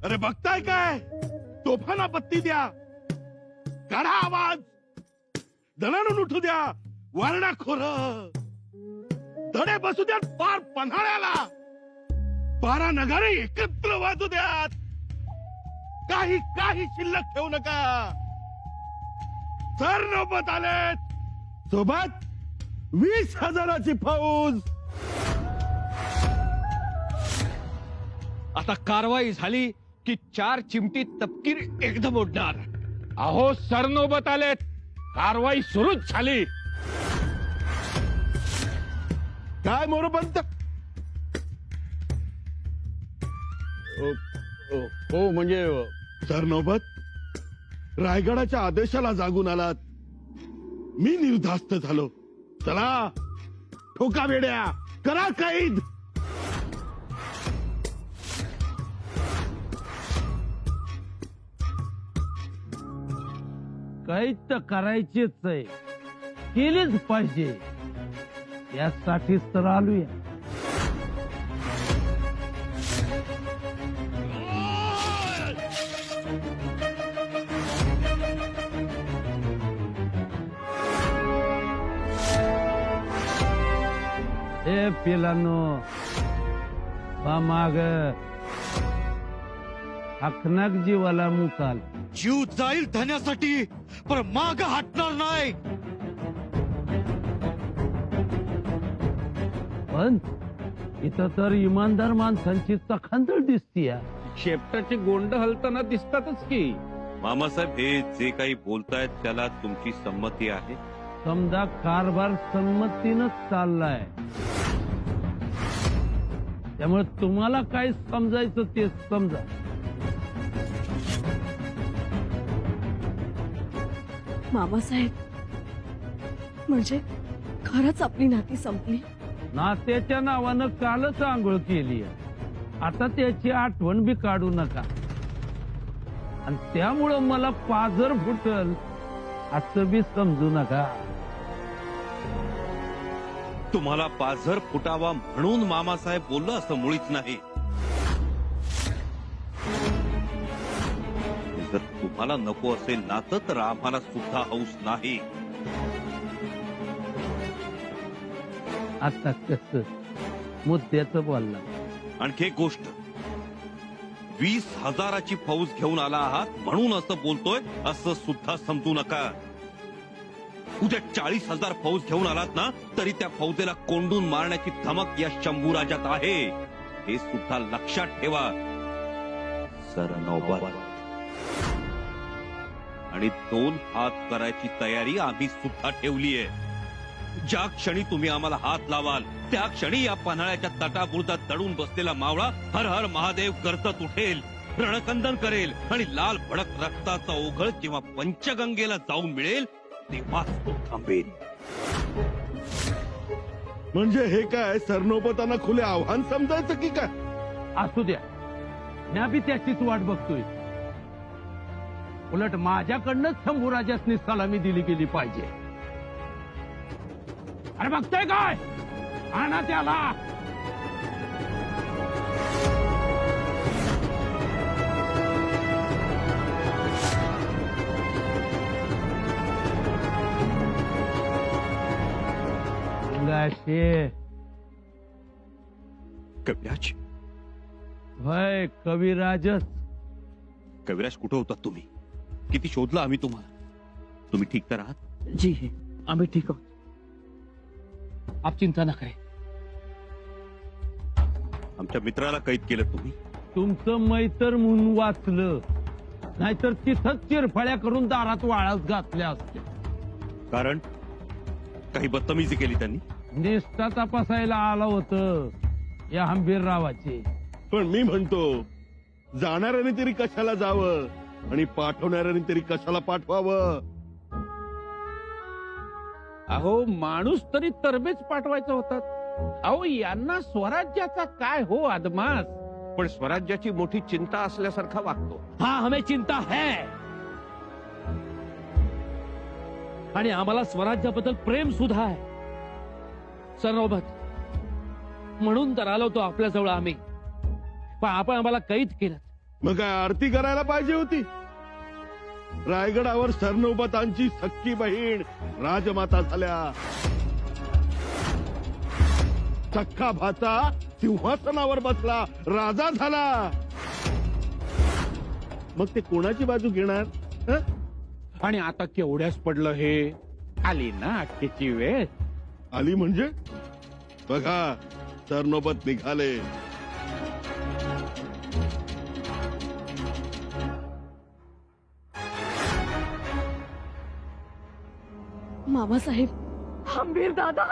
अरे बघताय काय, तोफाना बत्ती द्या, काढा आवाज, दणाणून उठू द्या, वारणा खोर धडे बसू द्यात पार पन्हाळ्याला, 12 नगारे एकत्र वाजू द्यात, काही काही शिल्लक ठेवू नका. सर नौबत आलेत, सोबत 20,000ची फौज. आता कारवाई झाली की 4 चिमटी तपकीर एकदम उडणार. अहो सरनोबत आलेत, कारवाई सुरूच झाली. काय मोरपंत? हो म्हणजे सर नौबत, रायगडाच्या आदेशाला जागून आलात, मी निर्धास्त झालो. चला ठोका वेड्या, करा कैद. काही तर करायचीच आहे, केलीच पाहिजे, यासाठीच तर आलोय. ए पिलांनो, माग हकनाक जीवाला मुकाल. जीव जाईल धन्यासाठी, पण माग हटणार नाही. पण इथं तर इमानदार माणसांची चखांदळ दिसतीय. शेपटाचे गोंड हलताना दिसतातच की. मामासाहेब, हे जे काही बोलतायत त्याला तुमची संमती आहे? समजा कारभार संमतीनच चाललाय, त्यामुळे तुम्हाला काय समजायचं ते समजा. मामासाहेब, म्हणजे खरंच आपली नाती संपली? नात्याच्या नावानं कालच आंघोळ केली, आता त्याची आठवण बी काढू नका. आणि त्यामुळं मला पाझर फुटल असं बी समजू नका. तुम्हाला पाझर फुटावा म्हणून मामासाहेब बोललो असं मुळीच नाही. जर तुम्हाला नको असेल नातं तर आम्हाला सुद्धा हौस नाही. आता कस मुद्द्याचं बोलला. आणखी एक गोष्ट, 20,000ची फौज घेऊन आला आहात म्हणून असं बोलतोय असं सुद्धा समजू नका. उद्या 40,000 फौज घेऊन आलात ना तरी त्या फौजेला कोंडून मारण्याची धमक या शंभूराजात आहे, हे सुद्धा लक्षात ठेवा. सरनौबत आणि 2 हात करायची तयारी आम्ही सुद्धा ठेवलीये. ज्या क्षणी तुम्ही आम्हाला हात लावाल त्या क्षणी या पन्हाळ्याच्या तटाबुर्जात दडून बसलेला मावळा हर हर महादेव करतच उठेल, रणकंदन करेल आणि लाल भडक रक्ताचा ओघळ जेव्हा पंचगंगेला जाऊन मिळेल तेव्हाच तो थांबेल. म्हणजे हे काय सरनोबतांना खुले आव्हान समजायचं की काय? असू द्या, मी बी त्याचीच वाट बघतोय. उलट माझ्याकडनंच शंभूराजासनी सलामी दिली गेली पाहिजे. अरे बघतोय काय, आणा त्याला. कविराज, होय कविराजच. कविराज कुठे होतात तुम्ही? किती शोधलं आम्ही तुम्हाला. तुम्ही ठीक तर आहात? जी आम्ही ठीक आहोत, आप चिंता न करें. आमच्या मित्राला कैद केलं तुम्ही. तुमचं मैतर म्हणून वाचलं, नाहीतर तिथंच चिरफळ्या करून दारात वाळत घातल्या असत्या. कारण काही बदतमीजी केली त्यांनी. निष्ठा तपासायला आलं होतं या हंबीररावाची. पण मी म्हणतो, जाणाऱ्याने तरी कशाला जावं आणि पाठवणाऱ्याने तरी कशाला पाठवावं? अहो माणूस तरी तरबेज पाठवायचा होता. अहो यांना स्वराज्याचा काय हो अदमास, पण स्वराज्याची मोठी चिंता असल्यासारखा वागतो. हाँ, हमें चिंता है आणि आम्हाला स्वराज्याबद्दल प्रेम सुद्धा आहे. सरनौबत, म्हणून तर आलो होतो आपल्या जवळ आम्ही, पण आपण आम्हाला कैद केलं. मग काय आरती करायला पाहिजे होती? रायगडावर सरनौबतांची सख्खी बहीण राजमाता झाल्या, सख्खा भाचा सिंहासनावर बसला, राजा झाला. मग ते कोणाची बाजू घेणार? हं? आणि आता केवढ्याच पडलं हे. आली ना अटकेची वेळ. आली म्हणजे बघा, सरनौबत निघाले. मामासाहेब, खंबीर दादा,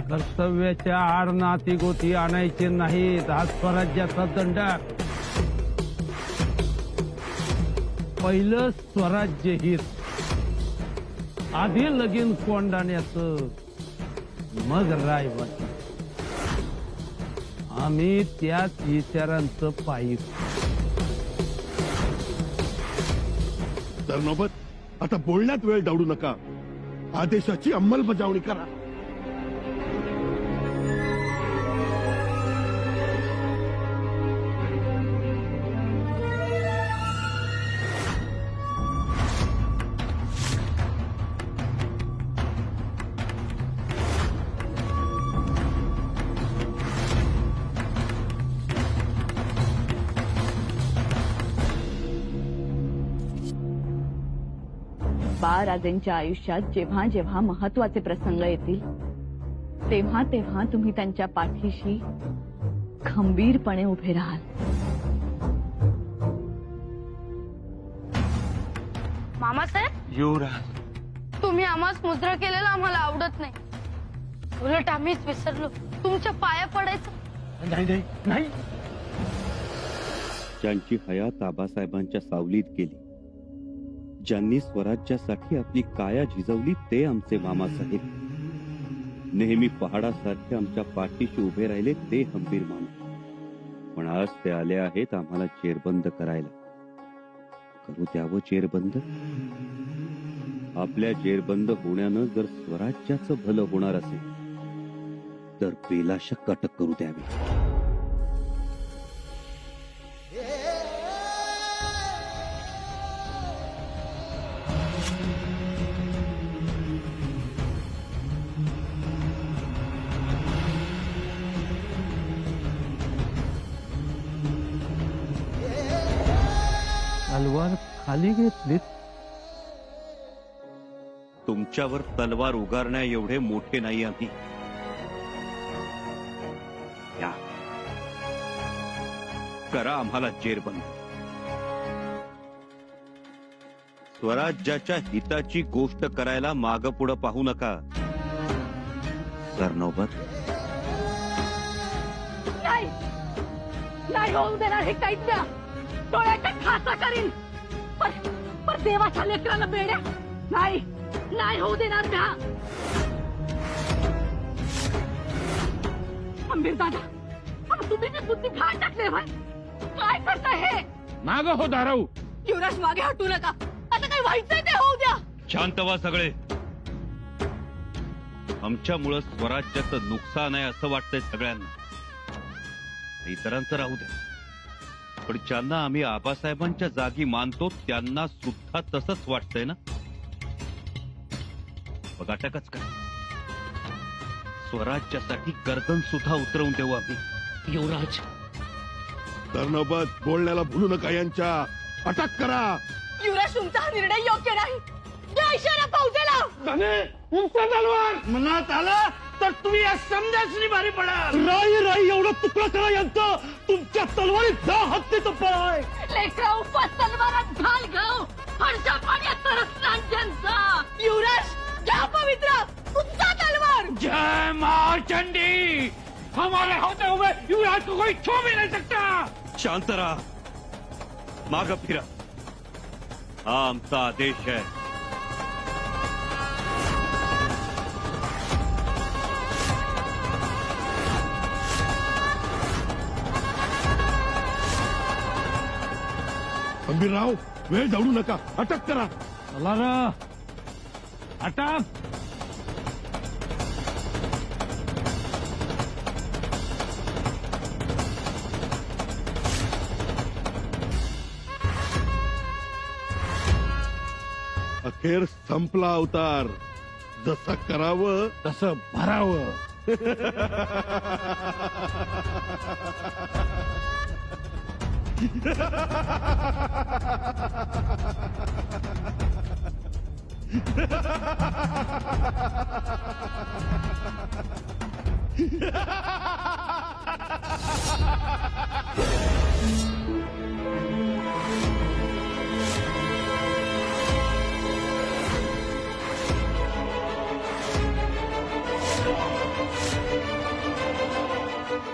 कर्तव्याच्या आड नाती गोती आणायचे नाहीत. हा स्वराज्याचा दंडक. पहिलं स्वराज्य हित, आधी लगीन कोंडाण्याचं, मग रायवत. आम्ही त्याच विचारांचं पायी. सरनौबत, आता बोलण्यात वेळ दौडू नका. आदेशाची अंमलबजावणी करा. बाळराजेंच्या आयुष्यात जेव्हा जेव्हा महत्वाचे प्रसंग येतील तेव्हा तेव्हा तुम्ही त्यांच्या पाठीशी खंबीरपणे उभे राहाल. मामासाहेब, युवराज, तुम्ही आम्हास मुद्रा केलेला आम्हाला आवडत नाही. उलट आम्हीच विसरलो तुमच्या पाया पडायचं. नाही नाही, ज्यांची हयात आबासाहेबांच्या सावलीत गेली, ज्यांनी स्वराज्यासाठी आपली काया झिजवली, ते आमचे मामासाहेब. नेहमी पहाडासारखे आमच्या पाठीशी उभे राहिले, ते खंबीर मामा. पण आज ते आले आहेत आम्हाला जेरबंद करायला. करू द्यावं जेरबंद? आपल्या जेरबंद होण्यानं जर स्वराज्याचं भलं होणार असेल तर बेलाशक अटक करू द्यावी. तलवार खाली घेतलीत. तुमच्यावर तलवार उगारण्या एवढे मोठे नाही आम्ही. या, करा आम्हाला जेरबंद. स्वराज्याच्या हिताची गोष्ट करायला माग पुढं पाहू नका. सरनौबत, नाही नाही होऊ देणार हे काहीच द्या. डोळ्याच्या खासा करीन. पर देवाच्या लेकराला बेड्या नाही नाही होऊ देणार का? खंबीर दादा, तुम्ही ते बुद्धी घाण टाकले भाई. काय करताय हे? माग हो दाराऊ. युवराज, मागे हटू नका. आता काय व्हायचंय ते होऊ द्या. शांत व्हा सगळे. आमच्यामुळं स्वराज्याचं नुकसान आहे असं वाटतंय सगळ्यांना. इतरांचं राहू द्या, पण ज्यांना आम्ही आबासाहेबांच्या जागी मानतो त्यांना सुद्धा तसंच वाटतंय ना. बघ, अटकच करा. स्वराज्यासाठी गर्दन सुद्धा उतरवून देऊ आम्ही. युवराज, सरनौबत, बोलण्याला भूलू नका. यांच्या अटक करा. युवराज, तुमचा हा निर्णय योग्य नाही. द्या इशारा फौजेला. मनात आला तर तुम्ही या समजाच भारी पडाल. राई एवढं तुकडं करा यांचं. तुमच्या तलवारीत 10 हत्तीचं पळाय. लेकरा उपास तलवारात घाल घाव. हर्षा पाण्यात तरसणार ज्यांचा. युवराज, घ्या पवित्र तुमचा तलवार. जय माँ चंडी. हमारे होते हुए युवराज को कोई छू भी नहीं सकता. शांत राहा, माग फिरा. हा आमचा आदेश आहे. खंबीरराव, वेळ दौडू नका. अटक करा. चला र, अटक. खेळ संपला अवतार. जसं करावं तसं भरावं.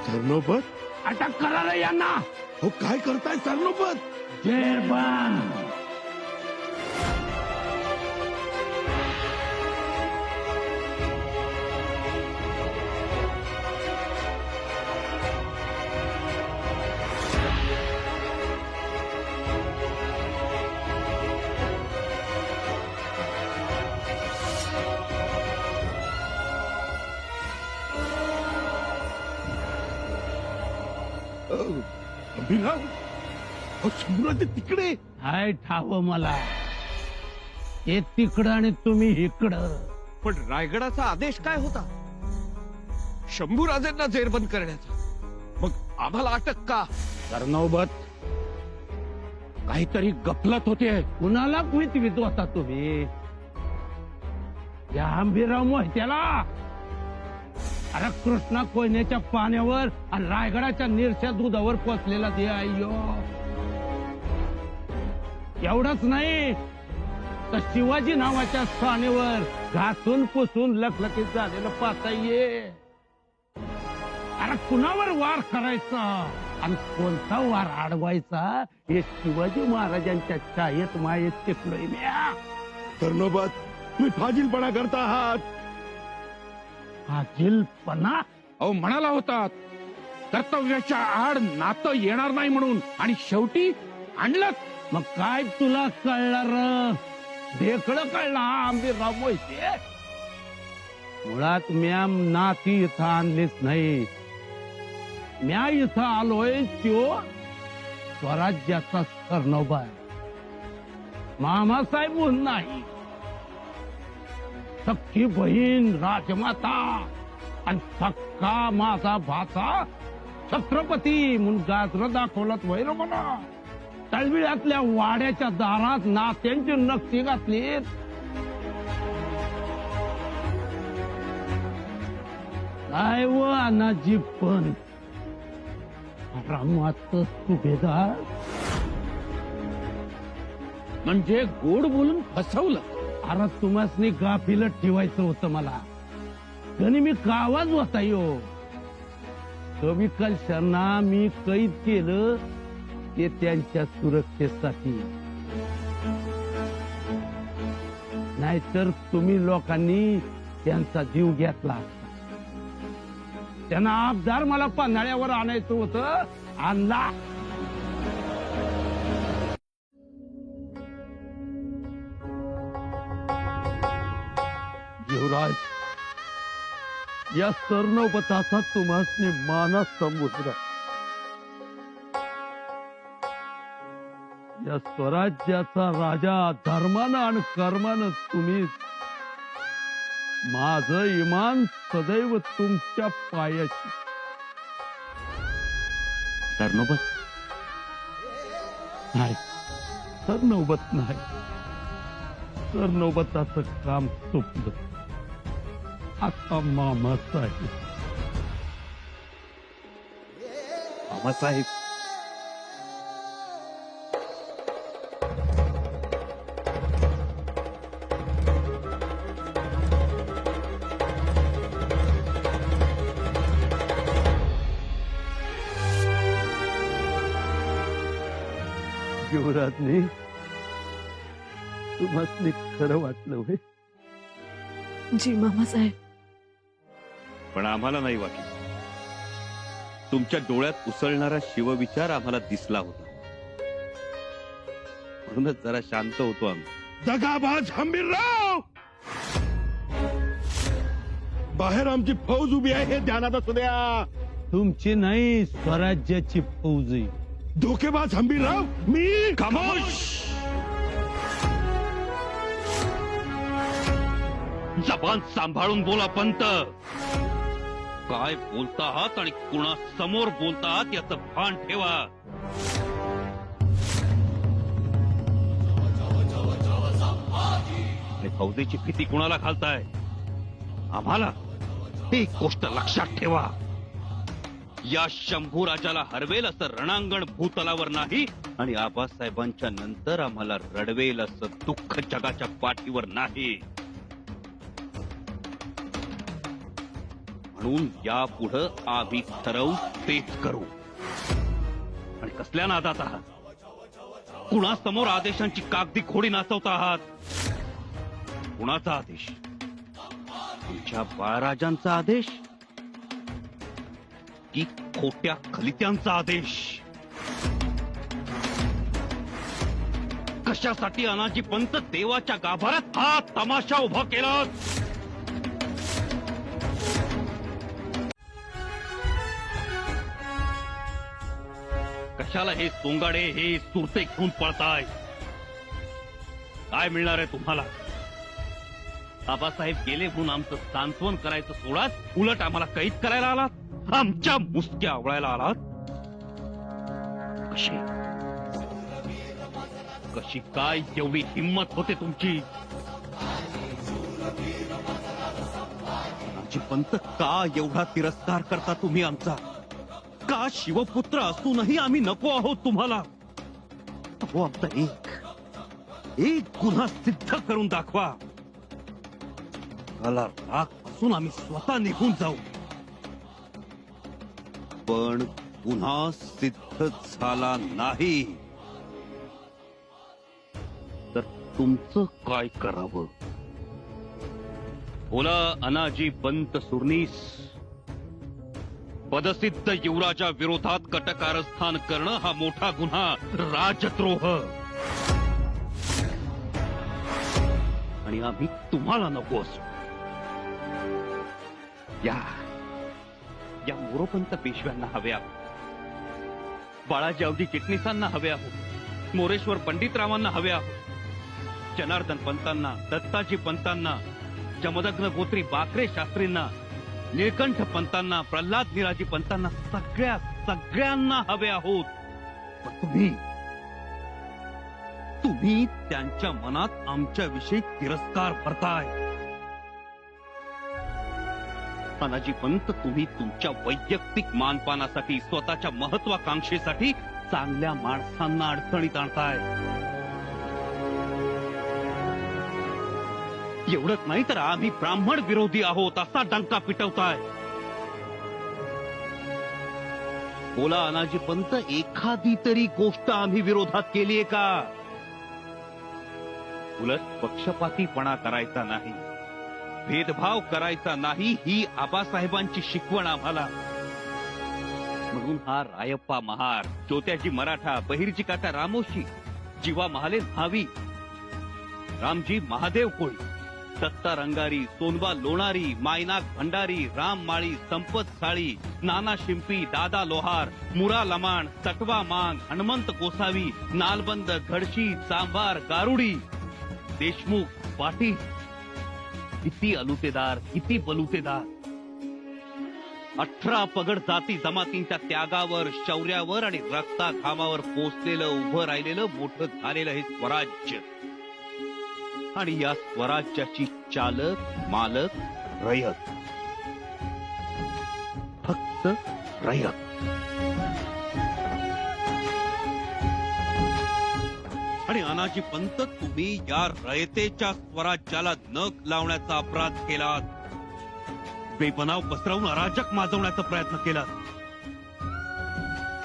सरनोबत, अटक करा रे यांना. हो काय करताय सरनोबत? जेरबान अभिराव, हो शंभूराजे तिकडे. हाय ठाव मला. हे तिकडं आणि तुम्ही इकडं. पण रायगडाचा आदेश काय होता? शंभूराजेंना जेरबंद करण्याचा. मग आम्हाला अटक का? सरनौबत काहीतरी गफलत होते. कुणाला वित होता तुम्ही? या आंबीराव मोहित्याला. अरे कृष्णा कोयनेच्या पाण्यावर आणि रायगडाच्या निरच्या दुधावर पोचलेला दे अय्यो. एवढंच नाही तर शिवाजी नावाच्या स्थानेवर घासून पुसून लखलखीत झालेलं पाहता ये. अरे कुणावर वार करायचा आणि कोणता वार अडवायचा हे शिवाजी महाराजांच्या छायेत मायेत शिकलोय म्या. सरनोबत, तुम्ही फाजीलपणा करता आहात. फाजीलपणा? अहो म्हणाला होता कर्तव्याच्या आड नातं येणार नाही म्हणून, आणि शेवटी आणलं. मग काय तुला कळणार? ढेकळं कळला आंबीराव मोहिते. मुळात म्या नाती इथं आणलीच नाही. म्या इथं आलोय त्यो स्वराज्याचा सरनोबा मामासाहेब म्हणून नाही. सख्खी बहीण राजमाता आणि सक्का माझा भाचा छत्रपती म्हणून गाजर दाखवलं वैर मला. तळबिळातल्या वाड्याच्या दारात नात्यांची नक्षी घातली. काय व अनाजी पण रामाचं सुभेदार म्हणजे गोड बोलून फसवलं. अरे तुम्हाला गाफील ठेवायचं होतं मला. कधी मी कावाच होता यो. कवी कलशांना मी कैद केलं ते त्यांच्या सुरक्षेसाठी. नाहीतर तुम्ही लोकांनी त्यांचा जीव घेतला. त्यांना आबदार मला पन्हाळ्यावर आणायचं होतं, आणला. युवराज, या सरनोबताचा तुम्हासने माना समुद्र. या स्वराज्याचा राजा धर्मानं आणि कर्मानं तुम्ही. माझं इमान सदैव तुमच्या पायाशी. सरनोबत नाही, सरनोबत नाही. सरनोबताचं काम सोपलं. आता मामासाहेब. मामासाहेब, युवराजने तुम्हाला खरं वाटलं होय? जी मामासाहेब. पण आम्हाला नाही वाटलं. तुमच्या डोळ्यात उसळणारा शिवविचार आम्हाला दिसला होता, म्हणूनच जरा शांत होतो आम्ही. दगाबाज हंबीरराव, बाहेर आमची फौज उभी आहे हे ध्यानात असू द्या. तुमची नाही, स्वराज्याची फौज आहे. धोकेबाज हंबीरराव, मी खामोश. जबान सांभाळून बोला पंत. काय बोलता आहात आणि कुणा समोर बोलता आहात याचं भान ठेवा. आणि फौजेची भीती कुणाला घालताय? आम्हाला. एक गोष्ट लक्षात ठेवा, या शंभू राजाला हरवेल असं रणांगण भूतलावर नाही आणि आबासाहेबांच्या नंतर आम्हाला रडवेल असं दुःख जगाच्या पाठीवर नाही. म्हणून यापुढं आम्ही ठरवू तेच करू. आणि कसल्या नादात आहात? कुणासमोर आदेशांची कागदी घोडी नाचवता आहात? कुणाचा आदेश? तुमच्या बाळराजांचा आदेश की खोट्या खलित्यांचा आदेश? कशासाठी अनाजी पंत देवाच्या गाभाऱ्यात हा तमाशा उभा केला? कशाला हे सोंगाडे, हे सुरते घेऊन पळताय? काय मिळणार आहे तुम्हाला? आबासाहेब गेले म्हणून आमचं सांत्वन करायचं सोडाच, उलट आम्हाला कैद करायला आलात, आमच्या मुसक्या आवळायला आलात. कशी कशी काय एवढी हिंमत होते तुमची? आमची पंत, का एवढा तिरस्कार करता तुम्ही आमचा? का शिवपुत्र असूनही आम्ही नको आहोत तुम्हाला? अहो, आमचा एक गुन्हा सिद्ध करून दाखवा. मला राग असून आम्ही स्वतः निघून जाऊ, पण गुन्हा सिद्ध झाला नाही तर तुमचं काय करावं? बोला अनाजी पंत सुरनीस. पदसिद्ध युवराजा विरोधात कटकारस्थान करणं हा मोठा गुन्हा, राजद्रोह. आणि आम्ही तुम्हाला नको असू. या मोरोपंत पेशव्यांना हवे आहोत, बाळाजी अवधी चिटणीसांना हवे आहोत, मोरेश्वर पंडितरावांना हवे आहोत, जनार्दन पंतांना, दत्ताजी पंतांना, जमदग्न गोत्री बाकरे शास्त्रींना, निळकंठ पंतांना, प्रल्हाद निराजी पंतांना, सगळ्यांना हवे आहोत. पण तुम्ही त्यांच्या मनात आमच्याविषयी तिरस्कार भरताय. अनाजी पंत, तुम्ही तुमच्या वैयक्तिक मानपानासाठी, स्वतःच्या महत्वाकांक्षेसाठी चांगल्या माणसांना अडचणीत आणताय. एवढंच नाही तर आम्ही ब्राह्मण विरोधी आहोत असा डंका पिटवताय. बोला अनाजी पंत, एखादी तरी गोष्ट आम्ही विरोधात केलीये का? उलट पक्षपातीपणा करायचा नाही, भेदभाव करायचा नाही, ही आबासाहेबांची शिकवण आम्हाला. म्हणून हा रायप्पा महार, चोत्याजी मराठा, बहिर्जी काका रामोशी, जीवा महाले न्हावी, रामजी महादेव कोळी, दत्ता रंगारी, सोनबा लोणारी, मायनाक भंडारी, राम माळी, संपत साळी, नाना शिंपी, दादा लोहार, मुरा लमाण, तटवा मांग, हनुमंत गोसावी, नालबंद, घडशी, चांभार, गारुडी, देशमुख, पाटील, किती अलुतेदार, किती बलुतेदार. 18 पगड जाती जमातींच्या त्यागावर, शौर्यावर आणि रक्ताघामावर पोचलेलं, उभं राहिलेलं, मोठं झालेलं हे स्वराज्य. आणि या स्वराज्याची चालक, मालक, रयत, फक्त रयत. आणि अनाजी पंत, तुम्ही या रयतेच्या स्वराज्याला नख लावण्याचा अपराध केलात, बेबनाव पसरवून अराजक माजवण्याचा प्रयत्न केलात.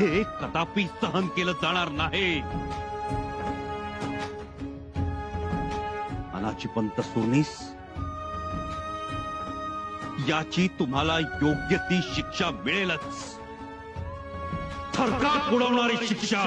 हे कदापि सहन केलं जाणार नाही. अनाजी पंत सुरनीस, याची तुम्हाला योग्य ती शिक्षा मिळेलच, थरकाप उडवणारी शिक्षा.